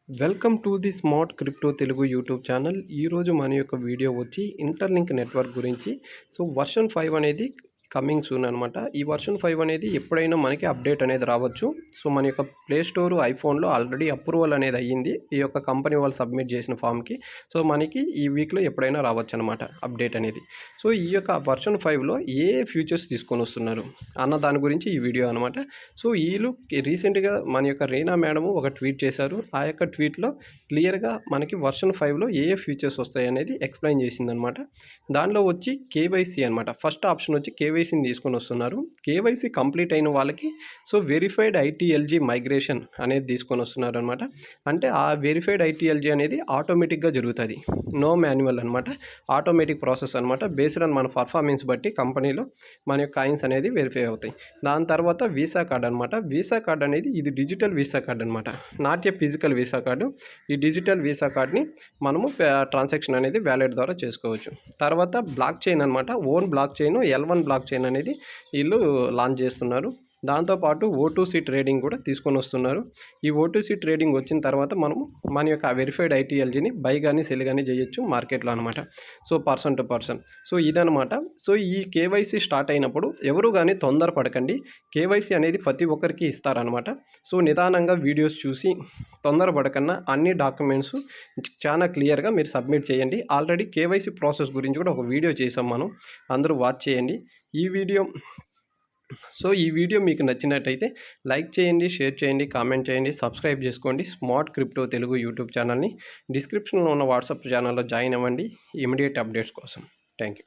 Welcome to the smart crypto Telugu YouTube channel. ఈరోజు మన యొక్క వీడియో వచ్చి ఇంటర్లింక్ నెట్వర్క్ గురించి. సో వర్షన్ 5 అనేది కమింగ్ సూన్ అనమాట. ఈ వర్షన్ 5 అనేది ఎప్పుడైనా మనకి అప్డేట్ అనేది రావచ్చు. సో మన యొక్క ప్లే స్టోర్ ఐఫోన్లో ఆల్రెడీ అప్రూవల్ అనేది అయ్యింది ఈ యొక్క కంపెనీ వాళ్ళు సబ్మిట్ చేసిన ఫామ్కి. సో మనకి ఈ వీక్లో ఎప్పుడైనా రావచ్చు అనమాట అప్డేట్ అనేది. సో ఈ యొక్క వర్షన్ 5లో ఏ ఫ్యూచర్స్ తీసుకొని వస్తున్నారు అన్న దాని గురించి ఈ వీడియో అనమాట. సో వీళ్ళు రీసెంట్గా మన యొక్క రీనా మేడము ఒక ట్వీట్ చేశారు. ఆ యొక్క ట్వీట్లో క్లియర్గా మనకి వర్షన్ 5లో ఏ ఫ్యూచర్స్ వస్తాయి అనేది ఎక్స్ప్లెయిన్ చేసిందనమాట. దానిలో వచ్చి కేవైసీ అనమాట. ఫస్ట్ ఆప్షన్ వచ్చి కేవైసీని తీసుకొని వస్తున్నారు. కేవైసీ కంప్లీట్ అయిన వాళ్ళకి సో వెరిఫైడ్ ఐటీఎల్జీ మైగ్రేషన్ అనేది తీసుకొని వస్తున్నారు అనమాట. అంటే ఆ వెరిఫైడ్ ఐటీఎల్జీ అనేది ఆటోమేటిక్గా జరుగుతుంది, నో మాన్యువల్ అనమాట. ఆటోమేటిక్ ప్రాసెస్ అనమాట. బేస్డ్ ఆన్ మన పర్ఫార్మెన్స్ బట్టి కంపెనీలో మన యొక్క కాయిన్స్ అనేది వెరిఫై అవుతాయి. దాని తర్వాత వీసా కార్డ్ అనమాట. వీసా కార్డ్ అనేది ఇది డిజిటల్ వీసా కార్డ్ అనమాట, not a physical visa card. ఈ డిజిటల్ వీసా కార్డ్ని మనము ట్రాన్సాక్షన్ అనేది వ్యాలెట్ ద్వారా చేసుకోవచ్చు. తర్వాత బ్లాక్ చైన్ అనమాట. Own block chain L1 block chain అనేది వీళ్ళు లాంచ్ చేస్తున్నారు. దాంతోపాటు O2C ట్రేడింగ్ కూడా తీసుకొని వస్తున్నారు. ఈ O2C ట్రేడింగ్ వచ్చిన తర్వాత మనము మన యొక్క వెరిఫైడ్ ఐటీఎల్జీని బై కానీ సెల్ కానీ చేయొచ్చు మార్కెట్లో అనమాట. So person to person. So ఇదనమాట. సో ఈ కేవైసీ స్టార్ట్ అయినప్పుడు ఎవరు కానీ తొందరపడకండి. కేవైసీ అనేది ప్రతి ఒక్కరికి ఇస్తారనమాట. సో నిదానంగా వీడియోస్ చూసి తొందరపడకన్నా అన్ని డాక్యుమెంట్స్ చాలా క్లియర్గా మీరు సబ్మిట్ చేయండి. ఆల్రెడీ కేవైసీ ప్రాసెస్ గురించి కూడా ఒక వీడియో చేసాం మనం, అందరూ వాచ్ చేయండి ఈ వీడియో మీకు నచ్చినట్టయితే లైక్ చేయండి, షేర్ చేయండి, కామెంట్ చేయండి, సబ్స్క్రైబ్ చేసుకోండి స్మార్ట్ క్రిప్టో తెలుగు యూట్యూబ్ ఛానల్ని. డిస్క్రిప్షన్లో ఉన్న వాట్సాప్ ఛానల్లో జాయిన్ అవ్వండి ఇమీడియట్ అప్డేట్స్ కోసం. Thank you.